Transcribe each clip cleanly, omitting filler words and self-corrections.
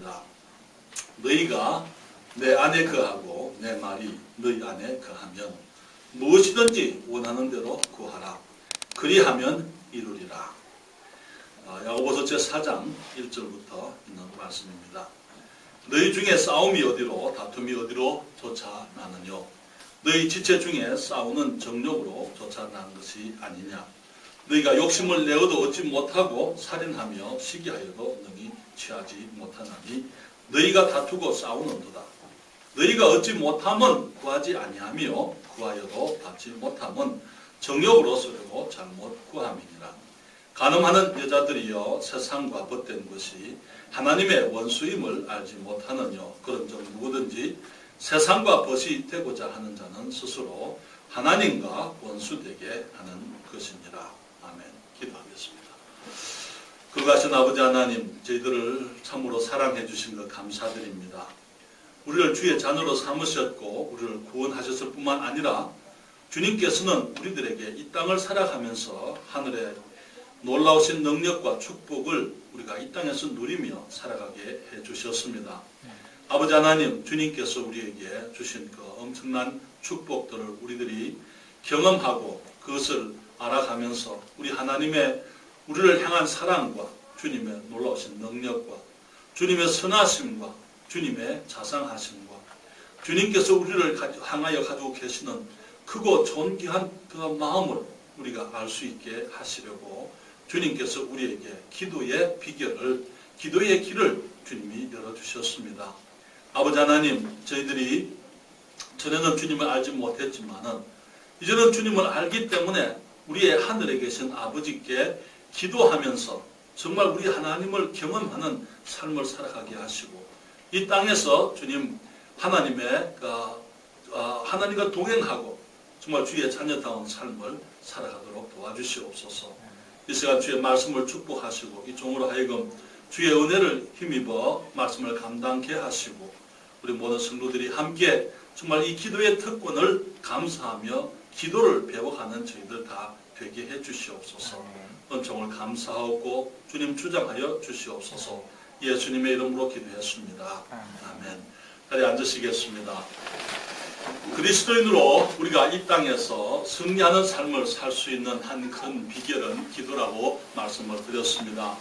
말씀입니다. 너희가 내 안에 거하고 내 말이 너희 안에 거하면 무엇이든지 원하는 대로 구하라. 그리하면 이루리라. 야고보서 제4장 1절부터 있는 말씀입니다. 너희 중에 싸움이 어디로 다툼이 어디로 쫓아나느뇨. 너희 지체 중에 싸우는 정욕으로 쫓아나는 것이 아니냐. 너희가 욕심을 내어도 얻지 못하고 살인하며 시기하여도 능히 취하지 못하나니 너희가 다투고 싸우는도다. 너희가 얻지 못함은 구하지 아니하며 구하여도 받지 못함은 정욕으로 쓰려고 잘못 구함이니라. 간음하는 여자들이여 세상과 벗된 것이 하나님의 원수임을 알지 못하느뇨. 그런즉 누구든지 세상과 벗이 되고자 하는 자는 스스로 하나님과 원수되게 하는 것이니라. 아멘. 기도하겠습니다. 거룩하신 아버지 하나님, 저희들을 참으로 사랑해 주신 것 감사드립니다. 우리를 주의 자녀로 삼으셨고 우리를 구원하셨을 뿐만 아니라 주님께서는 우리들에게 이 땅을 살아가면서 하늘의 놀라우신 능력과 축복을 우리가 이 땅에서 누리며 살아가게 해주셨습니다. 아버지 하나님, 주님께서 우리에게 주신 그 엄청난 축복들을 우리들이 경험하고 그것을 알아가면서 우리 하나님의 우리를 향한 사랑과 주님의 놀라우신 능력과 주님의 선하심과 주님의 자상하심과 주님께서 우리를 향하여 가지고 계시는 크고 존귀한 그 마음을 우리가 알 수 있게 하시려고 주님께서 우리에게 기도의 비결을, 기도의 길을 주님이 열어주셨습니다. 아버지 하나님, 저희들이 전에는 주님을 알지 못했지만은 이제는 주님을 알기 때문에 우리의 하늘에 계신 아버지께 기도하면서 정말 우리 하나님을 경험하는 삶을 살아가게 하시고 이 땅에서 주님 하나님의 하나님과 동행하고 정말 주의 자녀다운 삶을 살아가도록 도와주시옵소서. 이 시간 주의 말씀을 축복하시고 이 종으로 하여금 주의 은혜를 힘입어 말씀을 감당케 하시고 우리 모든 성도들이 함께 정말 이 기도의 특권을 감사하며 기도를 배워가는 저희들 다 되게 해 주시옵소서. 은총을 감사하고 주님 주장하여 주시옵소서. 예수님의 이름으로 기도했습니다. 아멘. 자리에 앉으시겠습니다. 그리스도인으로 우리가 이 땅에서 승리하는 삶을 살 수 있는 한 큰 비결은 기도라고 말씀을 드렸습니다.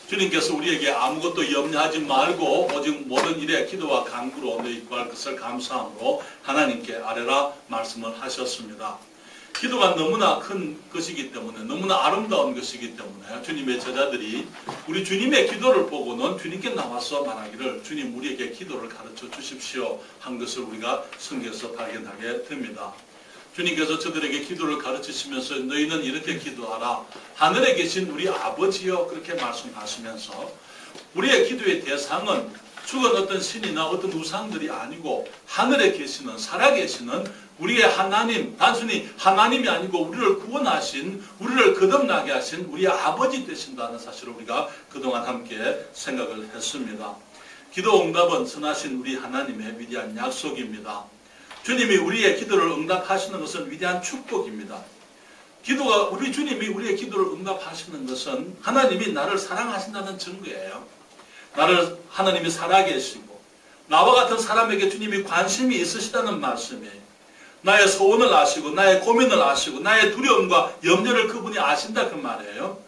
주님께서 우리에게 아무것도 염려하지 말고 오직 모든 일에 기도와 간구로 너희 구할 것을 감사함으로 하나님께 아뢰라 말씀을 하셨습니다. 기도가 너무나 큰 것이기 때문에 너무나 아름다운 것이기 때문에 주님의 제자들이 우리 주님의 기도를 보고는 주님께 나와서 말하기를 주님 우리에게 기도를 가르쳐 주십시오 한 것을 우리가 성경에서 발견하게 됩니다. 주님께서 저들에게 기도를 가르치시면서 너희는 이렇게 기도하라. 하늘에 계신 우리 아버지여 그렇게 말씀하시면서 우리의 기도의 대상은 죽은 어떤 신이나 어떤 우상들이 아니고 하늘에 계시는 살아계시는 우리의 하나님, 단순히 하나님이 아니고 우리를 구원하신, 우리를 거듭나게 하신 우리의 아버지 되신다는 사실을 우리가 그동안 함께 생각을 했습니다. 기도 응답은 선하신 우리 하나님의 위대한 약속입니다. 주님이 우리의 기도를 응답하시는 것은 위대한 축복입니다. 기도가 우리 주님이 우리의 기도를 응답하시는 것은 하나님이 나를 사랑하신다는 증거예요. 나를 하나님이 살아계시고 나와 같은 사람에게 주님이 관심이 있으시다는 말씀이에요. 나의 소원을 아시고 나의 고민을 아시고 나의 두려움과 염려를 그분이 아신다 그 말이에요.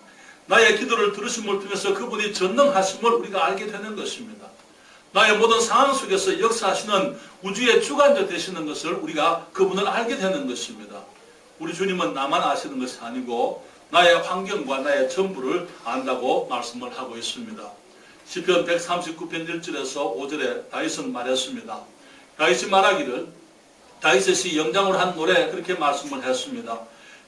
나의 기도를 들으심을 통해서 그분이 전능하심을 우리가 알게 되는 것입니다. 나의 모든 상황 속에서 역사하시는 우주의 주관자 되시는 것을 우리가 그분을 알게 되는 것입니다. 우리 주님은 나만 아시는 것이 아니고 나의 환경과 나의 전부를 안다고 말씀을 하고 있습니다. 시편 139편 1절에서 5절에 다윗은 말했습니다. 다윗이 말하기를 다윗이 영장으로 한 노래 그렇게 말씀을 했습니다.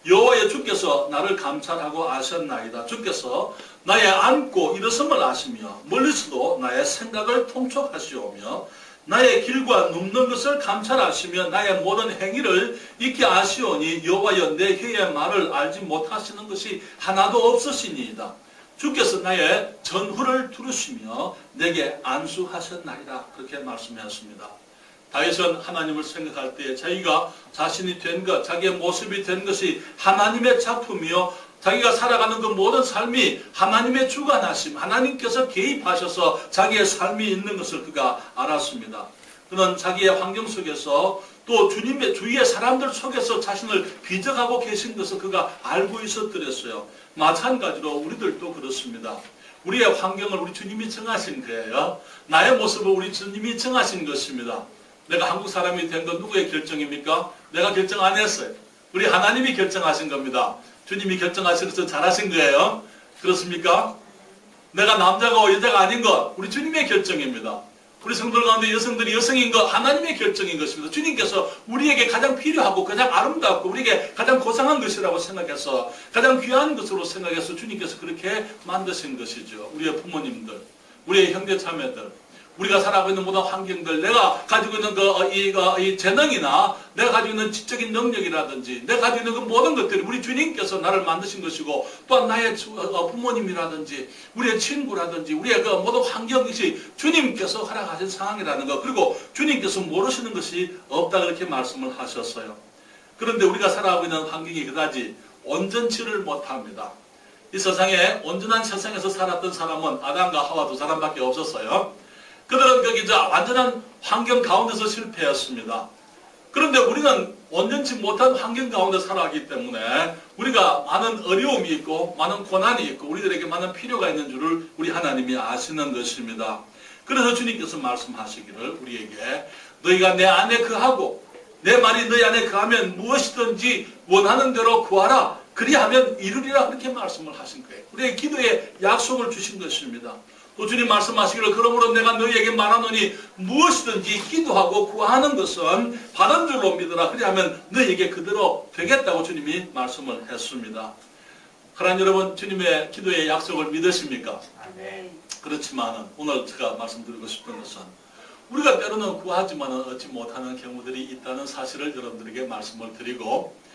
여호와여 주께서 나를 감찰하고 아셨나이다. 주께서 나의 앉고 일어섬을 아시며 멀리서도 나의 생각을 통촉하시오며 나의 길과 눕는 것을 감찰하시며 나의 모든 행위를 익히 아시오니 여호와여 내 혀의 말을 알지 못하시는 것이 하나도 없으시니이다. 주께서 나의 전후를 두루시며 내게 안수하셨나이다. 그렇게 말씀하셨습니다. 다윗은 하나님을 생각할 때 자기가 자신이 된 것, 자기의 모습이 된 것이 하나님의 작품이요 자기가 살아가는 그 모든 삶이 하나님의 주관하심, 하나님께서 개입하셔서 자기의 삶이 있는 것을 그가 알았습니다. 그는 자기의 환경 속에서 또 주님의 주위의 사람들 속에서 자신을 비적하고 계신 것을 그가 알고 있었더랬어요. 마찬가지로 우리들도 그렇습니다. 우리의 환경을 우리 주님이 정하신 거예요. 나의 모습을 우리 주님이 정하신 것입니다. 내가 한국 사람이 된 건 누구의 결정입니까? 내가 결정 안 했어요. 우리 하나님이 결정하신 겁니다. 주님이 결정하셔서 잘하신 거예요. 그렇습니까? 내가 남자고 여자가 아닌 것, 우리 주님의 결정입니다. 우리 성도들 가운데 여성들이 여성인 것, 하나님의 결정인 것입니다. 주님께서 우리에게 가장 필요하고 가장 아름답고 우리에게 가장 고상한 것이라고 생각해서 가장 귀한 것으로 생각해서 주님께서 그렇게 만드신 것이죠. 우리의 부모님들, 우리의 형제자매들, 우리가 살아가고 있는 모든 환경들, 내가 가지고 있는 이 재능이나 내가 가지고 있는 지적인 능력이라든지 내가 가지고 있는 그 모든 것들이 우리 주님께서 나를 만드신 것이고 또한 나의 부모님이라든지 우리의 친구라든지 우리의 그 모든 환경이 주님께서 허락하신 상황이라는 것, 그리고 주님께서 모르시는 것이 없다 그렇게 말씀을 하셨어요. 그런데 우리가 살아가고 있는 환경이 그다지 온전치를 못합니다. 이 세상에 온전한 세상에서 살았던 사람은 아담과 하와 두 사람밖에 없었어요. 그들은 거기서 완전한 환경 가운데서 실패했습니다. 그런데 우리는 온전치 못한 환경 가운데 살아가기 때문에 우리가 많은 어려움이 있고 많은 고난이 있고 우리들에게 많은 필요가 있는 줄을 우리 하나님이 아시는 것입니다. 그래서 주님께서 말씀하시기를 우리에게 너희가 내 안에 거하고 내 말이 너희 안에 거하면 무엇이든지 원하는 대로 구하라. 그리하면 이루리라 그렇게 말씀을 하신 거예요. 우리의 기도에 약속을 주신 것입니다. 또 주님 말씀하시기를 그러므로 내가 너희에게 말하노니 무엇이든지 기도하고 구하는 것은 받은 줄로 믿으라. 그리하면 너희에게 그대로 되겠다고 주님이 말씀을 했습니다. 하나님 여러분, 주님의 기도의 약속을 믿으십니까? 네. 그렇지만 오늘 제가 말씀드리고 싶은 것은 우리가 때로는 구하지만 얻지 못하는 경우들이 있다는 사실을 여러분들에게 말씀을 드리고,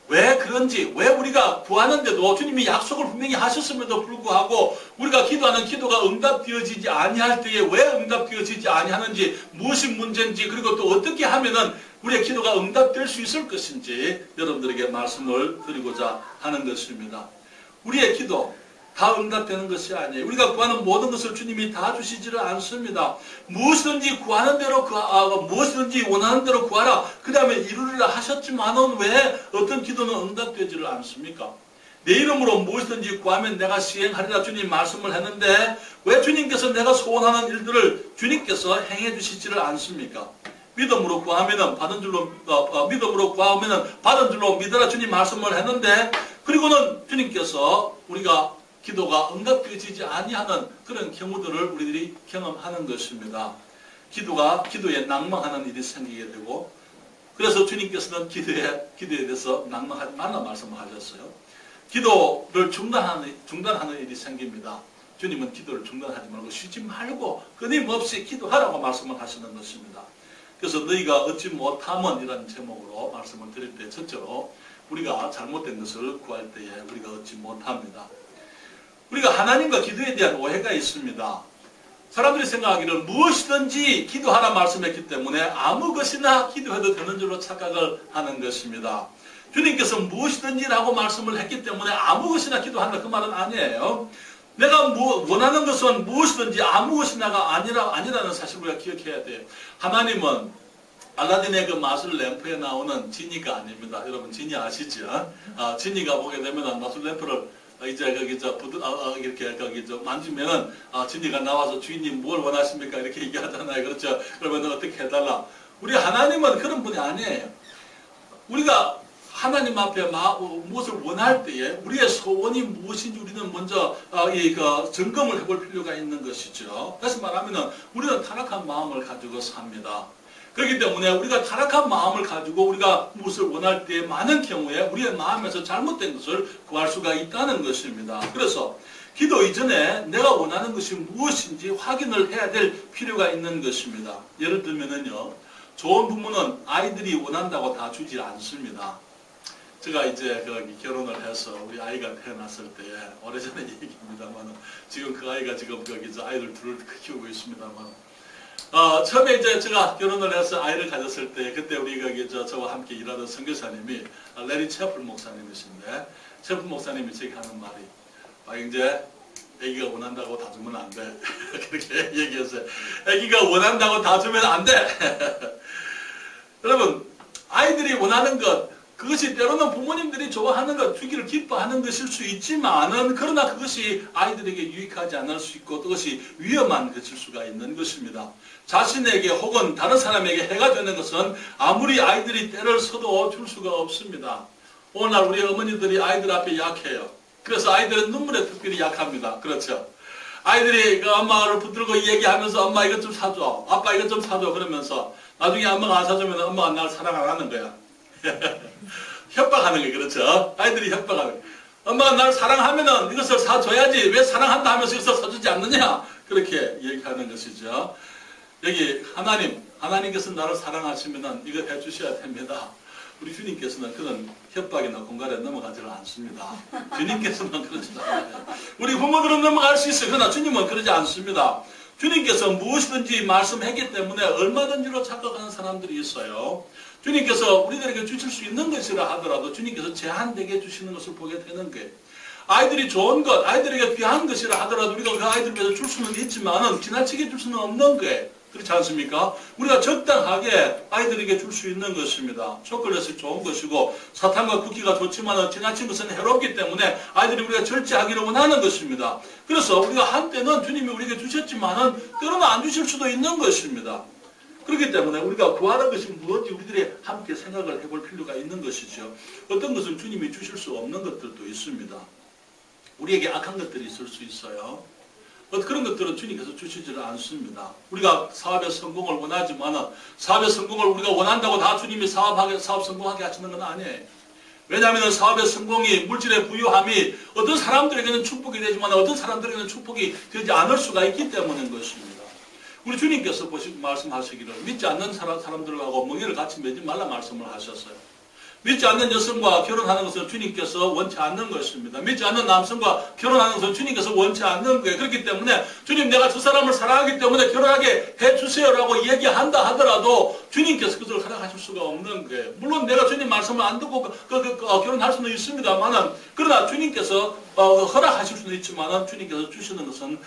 왜 그런지, 왜 우리가 구하는데도 주님이 약속을 분명히 하셨음에도 불구하고 우리가 기도하는 기도가 응답되어지지 아니할 때에 왜 응답되어지지 아니하는지, 무엇이 문제인지, 그리고 또 어떻게 하면은 우리의 기도가 응답될 수 있을 것인지 여러분들에게 말씀을 드리고자 하는 것입니다. 우리의 기도 다 응답되는 것이 아니에요. 우리가 구하는 모든 것을 주님이 다 주시지를 않습니다. 무엇이든지 구하는 대로 무엇이든지 원하는 대로 구하라. 그 다음에 이루리라 하셨지만은 왜 어떤 기도는 응답되지를 않습니까? 내 이름으로 무엇이든지 구하면 내가 시행하리라 주님 말씀을 했는데 왜 주님께서 내가 소원하는 일들을 주님께서 행해 주시지를 않습니까? 믿음으로 구하면은 받은 줄로 믿음으로 구하면은 받은 줄로 믿으라 주님 말씀을 했는데, 그리고는 주님께서 우리가 기도가 응답되어지지 아니하는 그런 경우들을 우리들이 경험하는 것입니다. 기도에 낭망하는 일이 생기게 되고, 그래서 주님께서는 기도에 대해서 낭망하지 말라 말씀을 하셨어요. 기도를 중단하는 일이 생깁니다. 주님은 기도를 중단하지 말고 쉬지 말고 끊임없이 기도하라고 말씀을 하시는 것입니다. 그래서 너희가 얻지 못함은 이라는 제목으로 말씀을 드릴 때 첫째로 우리가 잘못된 것을 구할 때에 우리가 얻지 못합니다. 우리가 하나님과 기도에 대한 오해가 있습니다. 사람들이 생각하기를 무엇이든지 기도하라 말씀했기 때문에 아무 것이나 기도해도 되는 줄로 착각을 하는 것입니다. 주님께서 무엇이든지라고 말씀을 했기 때문에 아무 것이나 기도한다 그 말은 아니에요. 내가 원하는 것은 무엇이든지 아무 것이나가 아니라는 사실을 우리가 기억해야 돼요. 하나님은 알라딘의 그 마술 램프에 나오는 지니가 아닙니다. 여러분 지니 아시죠? 지니가 보게 되면 마술 램프를 이제 이렇게 만지면은 지니가 나와서 주인님 뭘 원하십니까? 이렇게 얘기하잖아요. 그렇죠? 그러면 어떻게 해달라? 우리 하나님은 그런 분이 아니에요. 우리가 하나님 앞에 무엇을 원할 때에 우리의 소원이 무엇인지 우리는 먼저 점검을 해볼 필요가 있는 것이죠. 다시 말하면 우리는 타락한 마음을 가지고 삽니다. 그렇기 때문에 우리가 타락한 마음을 가지고 우리가 무엇을 원할 때 많은 경우에 우리의 마음에서 잘못된 것을 구할 수가 있다는 것입니다. 그래서 기도 이전에 내가 원하는 것이 무엇인지 확인을 해야 될 필요가 있는 것입니다. 예를 들면은요, 좋은 부모는 아이들이 원한다고 다 주지 않습니다. 제가 이제 결혼을 해서 우리 아이가 태어났을 때, 오래전에 얘기입니다만, 지금 그 아이가 지금 아이들 둘을 키우고 있습니다만, 처음에 이제 제가 결혼을 해서 아이를 가졌을 때, 그때 우리 저와 함께 일하던 선교사님이 레리 채플 목사님이신데, 최프 목사님이 저기 하는 말이 이제 애기가 원한다고 다 주면 안 돼. 그렇게 얘기했어요. 애기가 원한다고 다 주면 안 돼. 여러분, 아이들이 원하는 것, 그것이 때로는 부모님들이 좋아하는 것, 주기를 기뻐하는 것일 수 있지만은, 그러나 그것이 아이들에게 유익하지 않을 수 있고, 그것이 위험한 것일 수가 있는 것입니다. 자신에게 혹은 다른 사람에게 해가 되는 것은 아무리 아이들이 때를 써도 줄 수가 없습니다. 오늘날 우리 어머니들이 아이들 앞에 약해요. 그래서 아이들은 눈물에 특별히 약합니다. 그렇죠? 아이들이 그 엄마를 붙들고 얘기하면서 엄마 이것 좀 사줘, 아빠 이것 좀 사줘 그러면서 나중에 엄마가 안 사주면 엄마가 나를 사랑 안 하는 거야. 협박하는 거예요. 그렇죠? 아이들이 협박하는 거예요. 엄마가 나를 사랑하면은 이것을 사줘야지 왜 사랑한다 하면서 이것을 사주지 않느냐, 그렇게 얘기하는 것이죠. 여기 하나님께서 나를 사랑하시면은 이거 해주셔야 됩니다. 우리 주님께서는 그런 협박이나 공갈에 넘어가지를 않습니다. 주님께서는 그러지 않아요. 우리 부모들은 넘어갈 수 있어요. 그러나 주님은 그러지 않습니다. 주님께서 무엇이든지 말씀했기 때문에 얼마든지로 착각하는 사람들이 있어요. 주님께서 우리들에게 주실 수 있는 것이라 하더라도 주님께서 제한되게 주시는 것을 보게 되는 거예요. 아이들이 좋은 것, 아이들에게 귀한 것이라 하더라도 우리가 그 아이들 위해서 줄 수는 있지만은 지나치게 줄 수는 없는 거예요. 그렇지 않습니까? 우리가 적당하게 아이들에게 줄 수 있는 것입니다. 초콜릿이 좋은 것이고 사탕과 쿠키가 좋지만 지나친 것은 해롭기 때문에 아이들이 우리가 절제하기를 원하는 것입니다. 그래서 우리가 한때는 주님이 우리에게 주셨지만 때로는 안 주실 수도 있는 것입니다. 그렇기 때문에 우리가 구하는 것이 무엇인지 우리들이 함께 생각을 해볼 필요가 있는 것이죠. 어떤 것은 주님이 주실 수 없는 것들도 있습니다. 우리에게 악한 것들이 있을 수 있어요. 그런 것들은 주님께서 주시지를 않습니다. 우리가 사업의 성공을 원하지만 사업의 성공을 우리가 원한다고 다 주님이 사업 성공하게 하시는 건 아니에요. 왜냐하면 사업의 성공이, 물질의 부유함이 어떤 사람들에게는 축복이 되지만 어떤 사람들에게는 축복이 되지 않을 수가 있기 때문인 것입니다. 우리 주님께서 말씀하시기를 믿지 않는 사람들하고 멍에를 같이 매지 말라 말씀을 하셨어요. 믿지 않는 여성과 결혼하는 것은 주님께서 원치 않는 것입니다. 믿지 않는 남성과 결혼하는 것은 주님께서 원치 않는 거예요. 그렇기 때문에 주님 내가 저 사람을 사랑하기 때문에 결혼하게 해주세요라고 얘기한다 하더라도 주님께서 그것을 허락하실 수가 없는 거예요. 물론 내가 주님 말씀을 안 듣고 결혼할 수는 있습니다만, 그러나 주님께서 허락하실 수는 있지만 주님께서 주시는 것은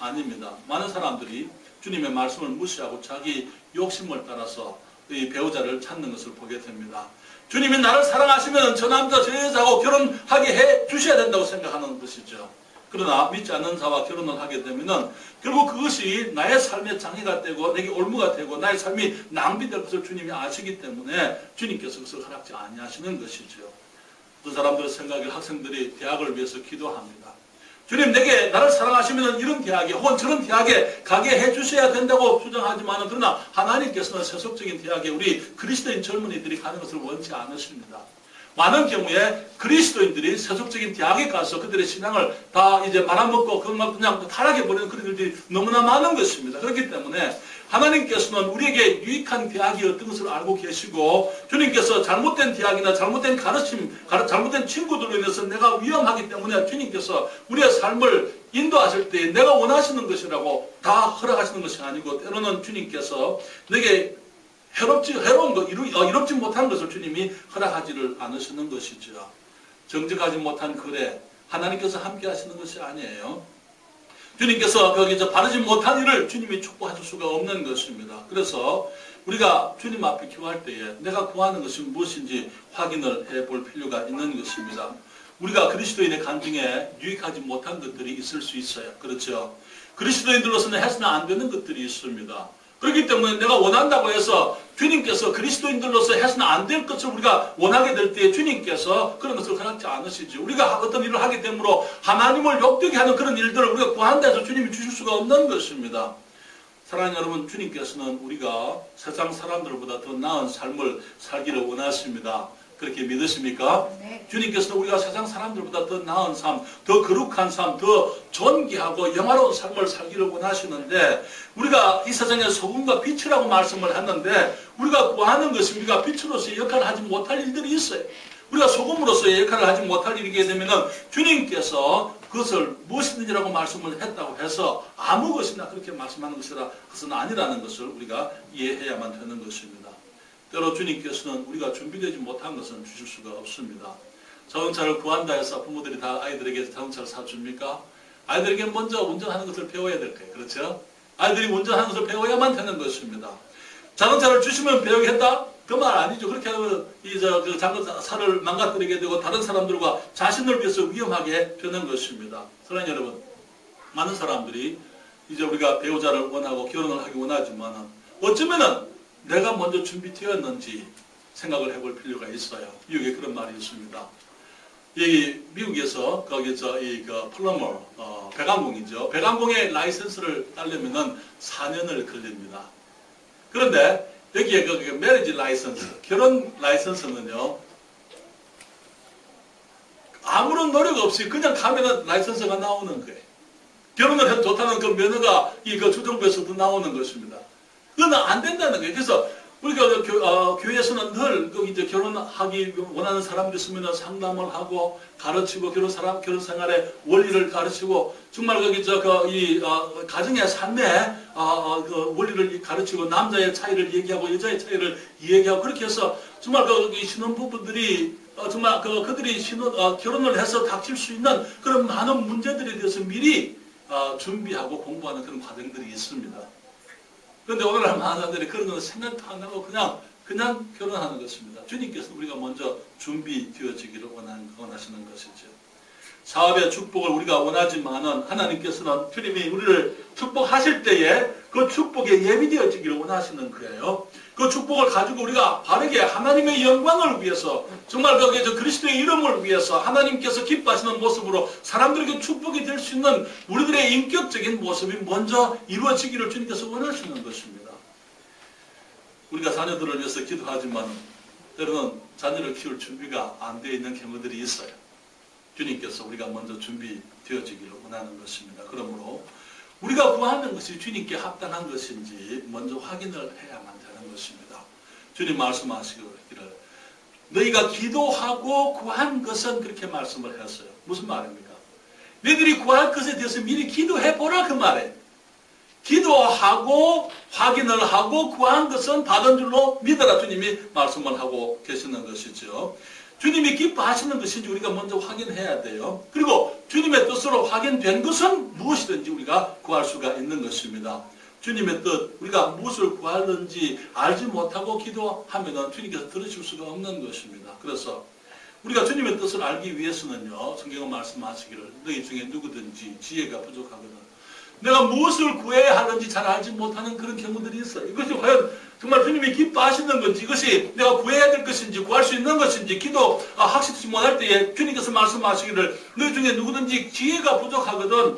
아닙니다. 많은 사람들이 주님의 말씀을 무시하고 자기 욕심을 따라서 이 배우자를 찾는 것을 보게 됩니다. 주님이 나를 사랑하시면 저 남자 저 여자하고 결혼하게 해 주셔야 된다고 생각하는 것이죠. 그러나 믿지 않는 자와 결혼을 하게 되면 결국 그것이 나의 삶의 장애가 되고 내게 올무가 되고 나의 삶이 낭비될 것을 주님이 아시기 때문에 주님께서 그것을 허락지 아니하시는 것이죠. 어떤 사람들의 생각에 학생들이 대학을 위해서 기도합니다. 주님 내게 나를 사랑하시면 이런 대학에 혹은 저런 대학에 가게 해주셔야 된다고 주장하지만 그러나 하나님께서는 세속적인 대학에 우리 그리스도인 젊은이들이 가는 것을 원치 않으십니다. 많은 경우에 그리스도인들이 세속적인 대학에 가서 그들의 신앙을 다 이제 말아먹고 그냥 타락해버리는 그런 일들이 너무나 많은 것입니다. 그렇기 때문에 하나님께서는 우리에게 유익한 대학이 어떤 것을 알고 계시고 주님께서 잘못된 대학이나 잘못된 가르침, 잘못된 친구들로 인해서 내가 위험하기 때문에 주님께서 우리의 삶을 인도하실 때 내가 원하시는 것이라고 다 허락하시는 것이 아니고 때로는 주님께서 내게 해로운 것, 이롭지 못한 것을 주님이 허락하지를 않으시는 것이죠. 정직하지 못한 거래, 하나님께서 함께 하시는 것이 아니에요. 주님께서 거기서 바르지 못한 일을 주님이 축복하실 수가 없는 것입니다. 그래서 우리가 주님 앞에 기도할 때에 내가 구하는 것이 무엇인지 확인을 해볼 필요가 있는 것입니다. 우리가 그리스도인의 간증에 유익하지 못한 것들이 있을 수 있어요. 그렇죠? 그리스도인들로서는 해서는 안 되는 것들이 있습니다. 그렇기 때문에 내가 원한다고 해서 주님께서 그리스도인들로서 해서는 안 될 것을 우리가 원하게 될 때 주님께서 그런 것을 허락지 않으시죠. 우리가 어떤 일을 하게 되므로 하나님을 욕되게 하는 그런 일들을 우리가 구한다 해서 주님이 주실 수가 없는 것입니다. 사랑하는 여러분, 주님께서는 우리가 세상 사람들보다 더 나은 삶을 살기를 원하십니다. 그렇게 믿으십니까? 네. 주님께서는 우리가 세상 사람들보다 더 나은 삶, 더 거룩한 삶, 더 존귀하고 영화로운 삶을 살기를 원하시는데 우리가 이 세상의 소금과 빛이라고 말씀을 했는데 우리가 구하는 것이 우리가 빛으로서의 역할을 하지 못할 일들이 있어요. 우리가 소금으로서의 역할을 하지 못할 일이게 되면 주님께서 그것을 무엇이든지라고 말씀을 했다고 해서 아무 것이나 그렇게 말씀하는 것이라 그것은 아니라는 것을 우리가 이해해야만 되는 것입니다. 때로 주님께서는 우리가 준비되지 못한 것은 주실 수가 없습니다. 자동차를 구한다 해서 부모들이 다 아이들에게 자동차를 사줍니까? 아이들에게 먼저 운전하는 것을 배워야 될 거예요. 그렇죠? 아이들이 운전하는 것을 배워야만 되는 것입니다. 자동차를 주시면 배우겠다? 그 말 아니죠. 그렇게 하면 그 자동차를 망가뜨리게 되고 다른 사람들과 자신을 위해서 위험하게 되는 것입니다. 사랑하는 여러분, 많은 사람들이 이제 우리가 배우자를 원하고 결혼을 하기 원하지만 어쩌면은 내가 먼저 준비되었는지 생각을 해볼 필요가 있어요. 미국에 그런 말이 있습니다. 여기 미국에서 거기서 그 플러머, 배관공이죠. 배관공의 라이센스를 따려면은 4년을 걸립니다. 그런데 여기에 그 메리지 라이선스, 결혼 라이선스는요, 아무런 노력 없이 그냥 가면은 라이선스가 나오는 거예요. 결혼을 해도 좋다는 그 면허가 그 주정부에서도 나오는 것입니다. 그건 안 된다는 거예요. 그래서 우리가 교회에서는 늘 이제 결혼하기 원하는 사람들이 있으면 상담을 하고 가르치고 결혼 생활의 원리를 가르치고 정말 가정의 삶의 그 원리를 가르치고 남자의 차이를 얘기하고 여자의 차이를 얘기하고 그렇게 해서 정말 신혼부부들이 정말 그들이 결혼을 해서 닥칠 수 있는 그런 많은 문제들에 대해서 미리 준비하고 공부하는 그런 과정들이 있습니다. 그런데 오늘날 많은 사람들이 그런 건 생각도 안 하고 그냥 결혼하는 것입니다. 주님께서 우리가 먼저 준비되어지기를 원하시는 것이죠. 사업의 축복을 우리가 원하지만은 하나님께서는 주님이 우리를 축복하실 때에 그 축복에 예비되어지기를 원하시는 거예요. 그 축복을 가지고 우리가 바르게 하나님의 영광을 위해서 정말 그리스도의 이름을 위해서 하나님께서 기뻐하시는 모습으로 사람들에게 축복이 될 수 있는 우리들의 인격적인 모습이 먼저 이루어지기를 주님께서 원하시는 것입니다. 우리가 자녀들을 위해서 기도하지만 때로는 자녀를 키울 준비가 안 되어 있는 경우들이 있어요. 주님께서 우리가 먼저 준비되어지기를 원하는 것입니다. 그러므로 우리가 구하는 것이 주님께 합당한 것인지 먼저 확인을 해야만 되는 것입니다. 주님 말씀하시기를 너희가 기도하고 구한 것은 그렇게 말씀을 했어요. 무슨 말입니까? 너희들이 구할 것에 대해서 미리 기도해보라 그 말이에요. 기도하고 확인을 하고 구한 것은 받은 줄로 믿어라 주님이 말씀을 하고 계시는 것이죠. 주님이 기뻐하시는 것인지 우리가 먼저 확인해야 돼요. 그리고 주님의 뜻으로 확인된 것은 무엇이든지 우리가 구할 수가 있는 것입니다. 주님의 뜻, 우리가 무엇을 구하는지 알지 못하고 기도하면 주님께서 들으실 수가 없는 것입니다. 그래서 우리가 주님의 뜻을 알기 위해서는요, 성경은 말씀하시기를 너희 중에 누구든지 지혜가 부족하거든 내가 무엇을 구해야 하는지 잘 알지 못하는 그런 경우들이 있어요. 이것이 과연 정말 주님이 기뻐하시는 건지, 이것이 내가 구해야 될 것인지, 구할 수 있는 것인지, 기도 학식지 못할 때에 주님께서 말씀하시기를 너희 중에 누구든지 지혜가 부족하거든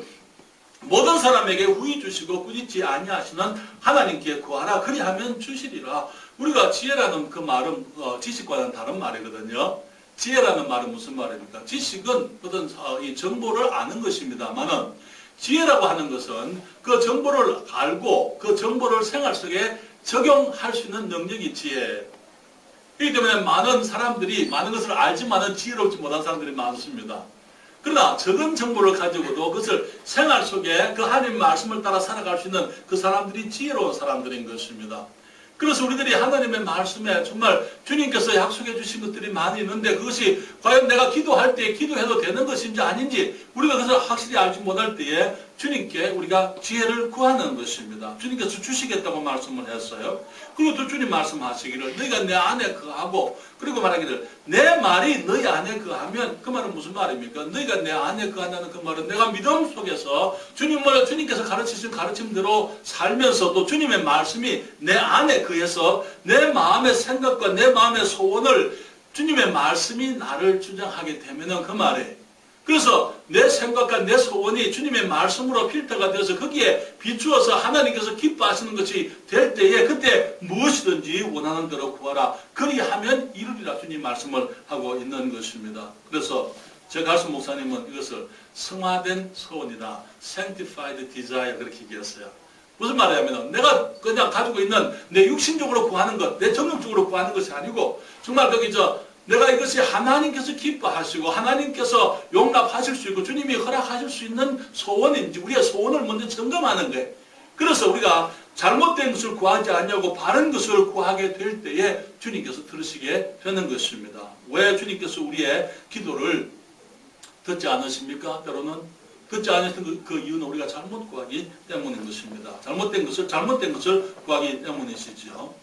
모든 사람에게 후히 주시고 꾸짖지 아니하시는 하나님께 구하라 그리하면 주시리라. 우리가 지혜라는 그 말은 지식과는 다른 말이거든요. 지혜라는 말은 무슨 말입니까? 지식은 어떤 이 정보를 아는 것입니다만은 지혜라고 하는 것은 그 정보를 알고 그 정보를 생활 속에 적용할 수 있는 능력이 지혜예요. 그렇기 때문에 많은 사람들이 많은 것을 알지만은 지혜롭지 못한 사람들이 많습니다. 그러나 적은 정보를 가지고도 그것을 생활 속에 그 하나님 말씀을 따라 살아갈 수 있는 그 사람들이 지혜로운 사람들인 것입니다. 그래서 우리들이 하나님의 말씀에 정말 주님께서 약속해 주신 것들이 많이 있는데 그것이 과연 내가 기도할 때 기도해도 되는 것인지 아닌지 우리가 그것을 확실히 알지 못할 때에 주님께 우리가 지혜를 구하는 것입니다. 주님께서 주시겠다고 말씀을 했어요. 그리고 또 주님 말씀하시기를 너희가 내 안에 거하고 그리고 말하기를 내 말이 너희 안에 거하면 그 말은 무슨 말입니까? 너희가 내 안에 거한다는 그 말은 내가 믿음 속에서 주님께서 가르치신 가르침대로 살면서도 주님의 말씀이 내 안에 거해서 내 마음의 생각과 내 마음의 소원을 주님의 말씀이 나를 주장하게 되면은 그 말에 그래서 내 생각과 내 소원이 주님의 말씀으로 필터가 되어서 거기에 비추어서 하나님께서 기뻐하시는 것이 될 때에 그때 무엇이든지 원하는 대로 구하라. 그리하면 이루리라 주님 말씀을 하고 있는 것입니다. 그래서 제 가르침 목사님은 이것을 성화된 소원이다. Sanctified Desire 그렇게 얘기했어요. 무슨 말이냐면 내가 그냥 가지고 있는 내 육신적으로 구하는 것, 내 정욕적으로 구하는 것이 아니고 정말 내가 이것이 하나님께서 기뻐하시고 하나님께서 용납하실 수 있고 주님이 허락하실 수 있는 소원인지 우리의 소원을 먼저 점검하는 거예요. 그래서 우리가 잘못된 것을 구하지 않냐고 바른 것을 구하게 될 때에 주님께서 들으시게 되는 것입니다. 왜 주님께서 우리의 기도를 듣지 않으십니까? 때로는 듣지 않으시는 그 이유는 우리가 잘못 구하기 때문인 것입니다. 잘못된 것을 구하기 때문이시죠.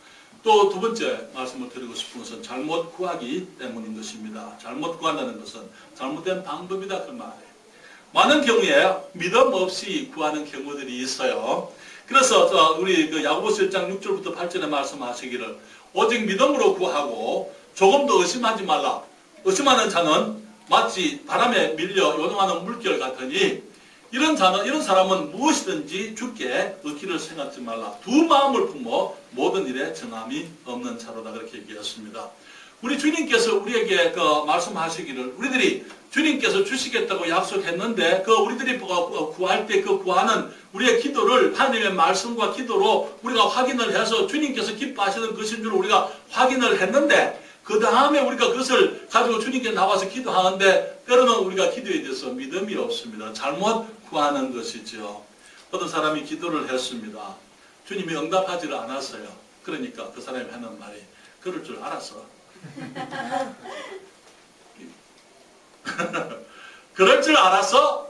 또 두 번째 말씀을 드리고 싶은 것은 잘못 구하기 때문인 것입니다. 잘못 구한다는 것은 잘못된 방법이다 그 말이에요. 많은 경우에 믿음 없이 구하는 경우들이 있어요. 그래서 우리 그 야고보서 1장 6절부터 8절에 말씀하시기를 오직 믿음으로 구하고 조금도 의심하지 말라. 의심하는 자는 마치 바람에 밀려 요동하는 물결 같으니 이런 사람은 무엇이든지 주께 얻기를 생각지 말라. 두 마음을 품어 모든 일에 정함이 없는 자로다. 그렇게 얘기했습니다. 우리 주님께서 우리에게 말씀하시기를 우리들이 주님께서 주시겠다고 약속했는데 우리들이 구할 때 구하는 우리의 기도를 하나님의 말씀과 기도로 우리가 확인을 해서 주님께서 기뻐하시는 것인 줄 우리가 확인을 했는데 그 다음에 우리가 그것을 가지고 주님께 나와서 기도하는데 때로는 우리가 기도에 대해서 믿음이 없습니다. 잘못 구하는 것이죠. 어떤 사람이 기도를 했습니다. 주님이 응답하지를 않았어요. 그러니까 그 사람이 하는 말이 그럴 줄 알았어. 그럴 줄 알았어?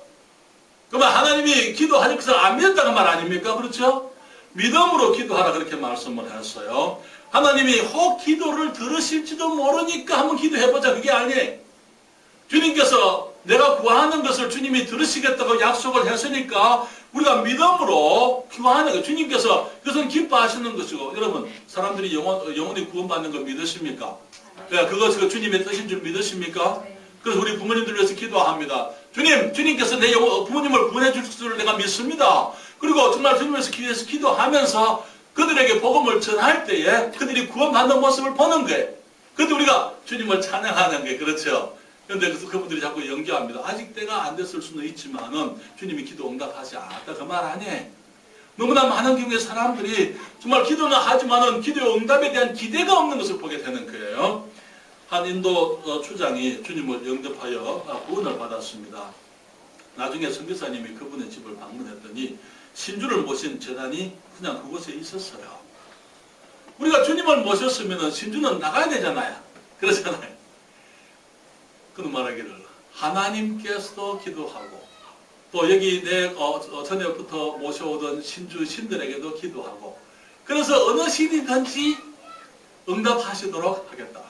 그러면 하나님이 기도하는 것을 안 믿었다는 말 아닙니까? 그렇죠? 믿음으로 기도하라 그렇게 말씀을 했어요. 하나님이 혹 기도를 들으실지도 모르니까 한번 기도해보자 그게 아니에요. 주님께서 내가 구하는 것을 주님이 들으시겠다고 약속을 했으니까 우리가 믿음으로 구하는 거 주님께서 그것은 기뻐하시는 것이고 여러분 사람들이 영원히 구원받는 거 믿으십니까? 그것이 주님의 뜻인 줄 믿으십니까? 그래서 우리 부모님들 위해서 기도합니다. 주님께서 내 부모님을 구원해 줄 것을 내가 믿습니다. 그리고 정말 주님께서 기도하면서 그들에게 복음을 전할 때에 그들이 구원받는 모습을 보는 거예요. 그런데 우리가 주님을 찬양하는 게 그렇죠. 그런데 그분들이 자꾸 연기합니다. 아직 때가 안 됐을 수는 있지만은 주님이 기도 응답하지 않았다 그 말 아니에요. 너무나 많은 경우에 사람들이 정말 기도는 하지만은 기도 응답에 대한 기대가 없는 것을 보게 되는 거예요. 한 인도 추장이 주님을 영접하여 구원을 받았습니다. 나중에 선교사님이 그분의 집을 방문했더니 신주를 모신 제단이 그냥 그곳에 있었어요. 우리가 주님을 모셨으면 신주는 나가야 되잖아요. 그러잖아요. 그는 말하기를 하나님께서도 기도하고 또 여기 내 전에부터 모셔오던 신들에게도 기도하고 그래서 어느 신이든지 응답하시도록 하겠다.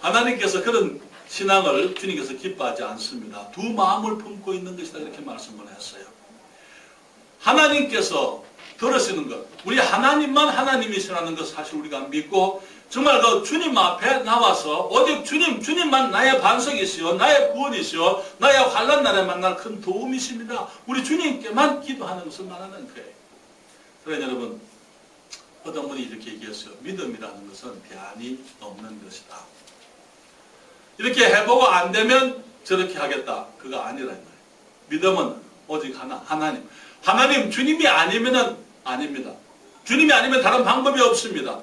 하나님께서 그런 신앙을 주님께서 기뻐하지 않습니다. 두 마음을 품고 있는 것이다 이렇게 말씀을 했어요. 하나님께서 들으시는 것, 우리 하나님만 하나님이시라는 것 사실 우리가 믿고 정말 그 주님 앞에 나와서 오직 주님만 나의 반석이시오, 나의 구원이시오, 나의 환난 날에 만날 큰 도움이십니다. 우리 주님께만 기도하는 것을 말하는 거예요. 그러니까 여러분, 어떤 분이 이렇게 얘기했어요. 믿음이라는 것은 대안이 없는 것이다. 이렇게 해보고 안 되면 저렇게 하겠다. 그거 아니라는 거예요. 믿음은 오직 하나, 하나님. 하나님, 주님이 아니면은 아닙니다. 주님이 아니면 다른 방법이 없습니다.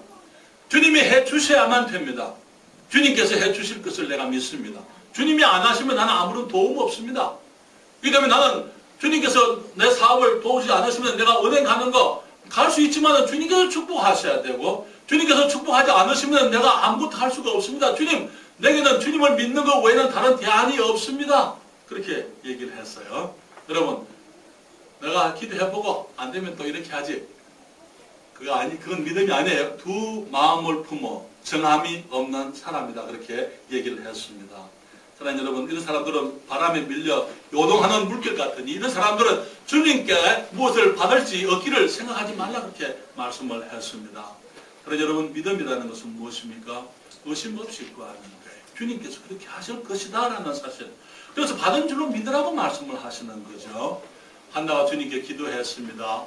주님이 해주셔야만 됩니다. 주님께서 해주실 것을 내가 믿습니다. 주님이 안 하시면 나는 아무런 도움 없습니다. 그렇기 때문에 나는 주님께서 내 사업을 도우지 않으시면 내가 은행 가는 거 갈 수 있지만 주님께서 축복하셔야 되고 주님께서 축복하지 않으시면 내가 아무것도 할 수가 없습니다. 주님, 내게는 주님을 믿는 것 외에는 다른 대안이 없습니다. 그렇게 얘기를 했어요. 여러분, 내가 기도해보고 안 되면 또 이렇게 하지. 그건 믿음이 아니에요. 두 마음을 품어 정함이 없는 사람이다. 그렇게 얘기를 했습니다. 사랑하는 여러분, 이런 사람들은 바람에 밀려 요동하는 물결 같으니 이런 사람들은 주님께 무엇을 받을지 얻기를 생각하지 말라 그렇게 말씀을 했습니다. 그러나 여러분, 믿음이라는 것은 무엇입니까? 의심 없이 구하는 거예요. 주님께서 그렇게 하실 것이다 라는 사실. 그래서 받은 줄로 믿으라고 말씀을 하시는 거죠. 한나가 주님께 기도했습니다.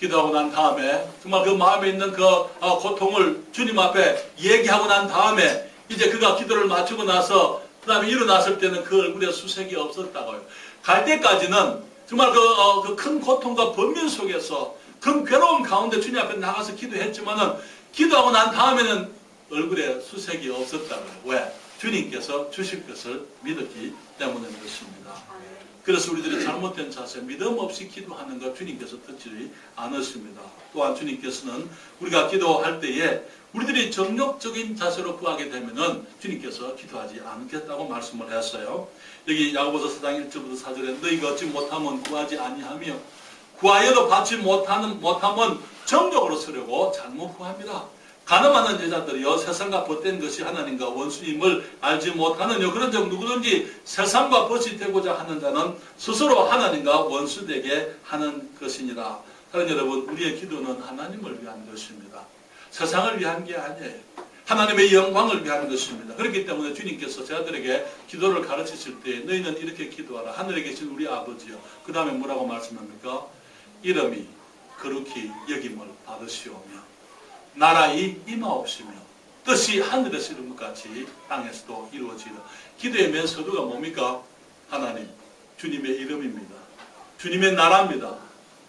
기도하고 난 다음에 정말 그 마음에 있는 그 고통을 주님 앞에 얘기하고 난 다음에 이제 그가 기도를 마치고 나서 그 다음에 일어났을 때는 그 얼굴에 수색이 없었다고요. 갈 때까지는 정말 그 큰 고통과 번민 속에서 큰 괴로움 가운데 주님 앞에 나가서 기도했지만은 기도하고 난 다음에는 얼굴에 수색이 없었다고요. 왜? 주님께서 주실 것을 믿었기 때문인 것입니다. 그래서 우리들이 잘못된 자세, 믿음 없이 기도하는 것 주님께서 듣지 않으십니다. 또한 주님께서는 우리가 기도할 때에 우리들이 정욕적인 자세로 구하게 되면은 주님께서 기도하지 않겠다고 말씀을 했어요. 여기 야고보서 4장 1절부터 4절에 너희가 얻지 못하면 구하지 아니하며 구하여도 받지 못하면 정욕으로 쓰려고 잘못 구합니다. 가늠하는 여자들이요 세상과 벗된 것이 하나님과 원수임을 알지 못하느뇨. 그런즉 누구든지 세상과 벗이 되고자 하는 자는 스스로 하나님과 원수되게 하는 것이니라. 사랑하는 여러분, 우리의 기도는 하나님을 위한 것입니다. 세상을 위한 게 아니에요. 하나님의 영광을 위한 것입니다. 그렇기 때문에 주님께서 제자들에게 기도를 가르치실 때 너희는 이렇게 기도하라. 하늘에 계신 우리 아버지요. 그 다음에 뭐라고 말씀합니까? 이름이 거룩히 여김을 받으시오며 나라의 임하옵시며 뜻이 하늘에서 이룬 것 같이 땅에서도 이루어지라. 기도의 맨 서두가 뭡니까? 하나님, 주님의 이름입니다. 주님의 나라입니다.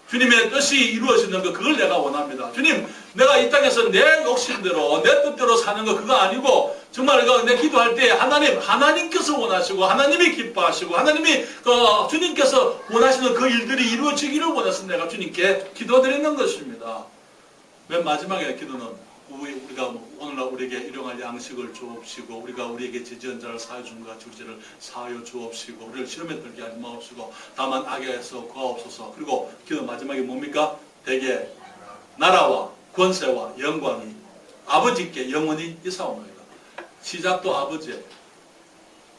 주님의 뜻이 이루어지는 것, 그걸 내가 원합니다. 주님, 내가 이 땅에서 내 욕심대로 내 뜻대로 사는 거 그거 아니고 정말 내 기도할 때 하나님께서 원하시고 하나님이 기뻐하시고 하나님이 주님께서 원하시는 그 일들이 이루어지기를 원해서 내가 주님께 기도드리는 것입니다. 맨 마지막에 기도는 우리가 오늘날 우리에게 일용할 양식을 주옵시고 우리가 우리에게 지지한 자를 사하여 준 것 같이 우리를 사하여 주옵시고 우리를 시험에 들게 하지 마옵시고 다만 악에서 구하옵소서. 그리고 기도 마지막에 뭡니까? 대개 나라와 권세와 영광이 아버지께 영원히 있사옵나이다. 시작도 아버지예요.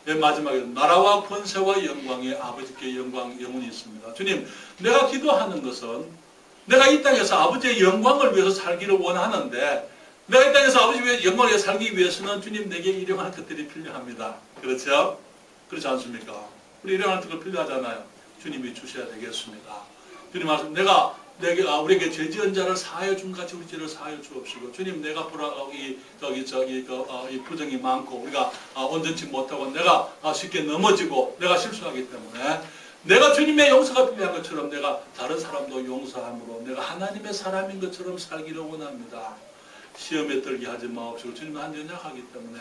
맨 마지막에 나라와 권세와 영광이 아버지께 영원히 있습니다. 주님, 내가 기도하는 것은 내가 이 땅에서 아버지의 영광을 위해서 살기를 원하는데 내가 이 땅에서 아버지의 영광을 위해서 살기 위해서는 주님 내게 일용할 것들이 필요합니다. 그렇죠? 그렇지 않습니까? 우리 일용할 것들 필요하잖아요. 주님이 주셔야 되겠습니다. 주님 말씀, 우리에게 죄 지은 자를 사하여 준 같이 우리 죄를 사하여 주옵시고 주님, 내가 이 부정이 많고 우리가 온전치 못하고 내가 쉽게 넘어지고 내가 실수하기 때문에 내가 주님의 용서가 필요한 것처럼 내가 다른 사람도 용서함으로 내가 하나님의 사람인 것처럼 살기를 원합니다. 시험에 들게 하지 마옵시고 주님은 연약하기 때문에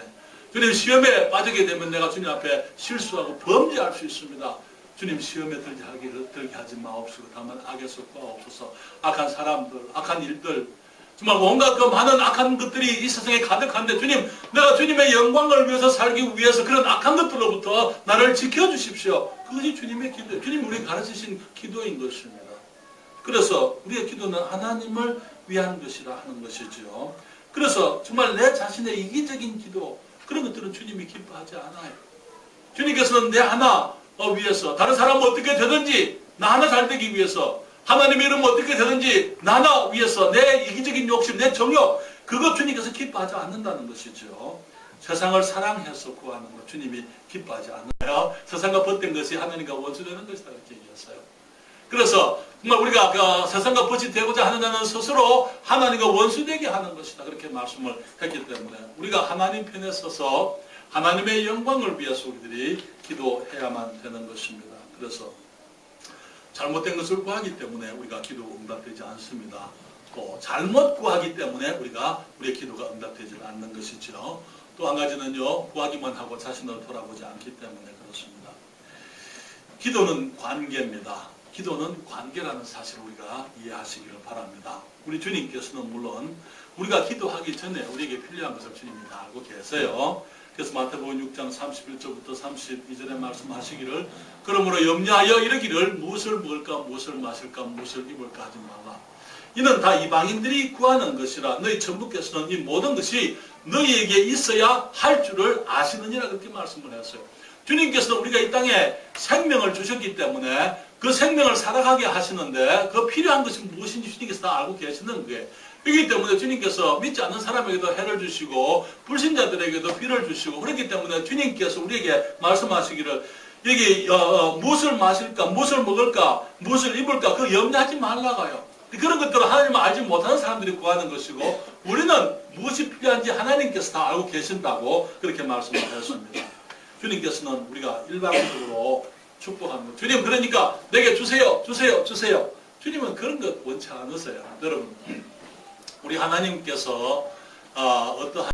주님 시험에 빠지게 되면 내가 주님 앞에 실수하고 범죄할 수 있습니다. 주님 시험에 들게 하지 마옵시고 다만 악에서 구하옵소서. 악한 사람들, 악한 일들 정말 온갖 그 많은 악한 것들이 이 세상에 가득한데 주님, 내가 주님의 영광을 위해서 살기 위해서 그런 악한 것들로부터 나를 지켜주십시오. 그것이 주님의 기도예요. 주님 우리 가르치신 기도인 것입니다. 그래서 우리의 기도는 하나님을 위한 것이라 하는 것이죠. 그래서 정말 내 자신의 이기적인 기도, 그런 것들은 주님이 기뻐하지 않아요. 주님께서는 내 하나 위해서 다른 사람은 어떻게 되든지 나 하나 잘 되기 위해서 하나님의 이름 어떻게 되든지 나나 위해서 내 이기적인 욕심, 내 정욕, 그것 주님께서 기뻐하지 않는다는 것이죠. 세상을 사랑해서 구하는 것 주님이 기뻐하지 않아요. 세상과 벗된 것이 하나님과 원수되는 것이다 이렇게 얘기했어요. 그래서 정말 우리가 세상과 벗이 되고자 하는 자는 스스로 하나님과 원수되게 하는 것이다 그렇게 말씀을 했기 때문에 우리가 하나님 편에 서서 하나님의 영광을 위해서 우리들이 기도해야만 되는 것입니다. 그래서 잘못된 것을 구하기 때문에 우리가 기도 응답되지 않습니다. 또 잘못 구하기 때문에 우리의 기도가 응답되지 않는 것이죠. 또 한 가지는요, 구하기만 하고 자신을 돌아보지 않기 때문에 그렇습니다. 기도는 관계입니다. 기도는 관계라는 사실을 우리가 이해하시기를 바랍니다. 우리 주님께서는 물론 우리가 기도하기 전에 우리에게 필요한 것을 주님이 다 알고 계세요. 그래서 마태복음 6장 31절부터 32절에 말씀하시기를 그러므로 염려하여 이르기를 무엇을 먹을까 무엇을 마실까 무엇을 입을까 하지 말라. 이는 다 이방인들이 구하는 것이라 너희 천부께서는 이 모든 것이 너희에게 있어야 할 줄을 아시느니라 그렇게 말씀을 했어요. 주님께서는 우리가 이 땅에 생명을 주셨기 때문에 그 생명을 살아가게 하시는데 그 필요한 것이 무엇인지 주님께서 다 알고 계시는 거예요. 그렇기 때문에 주님께서 믿지 않는 사람에게도 해를 주시고 불신자들에게도 비를 주시고 그렇기 때문에 주님께서 우리에게 말씀하시기를 여기 무엇을 마실까 무엇을 먹을까 무엇을 입을까 그거 염려하지 말라고요. 그런 것들을 하나님을 알지 못하는 사람들이 구하는 것이고 우리는 무엇이 필요한지 하나님께서 다 알고 계신다고 그렇게 말씀을 하셨습니다. 주님께서는 우리가 일방적으로 축복하는 것. 주님 그러니까 내게 주세요 주세요 주세요. 주님은 그런 것 원치 않으세요. 여러분 우리 하나님께서 어떠한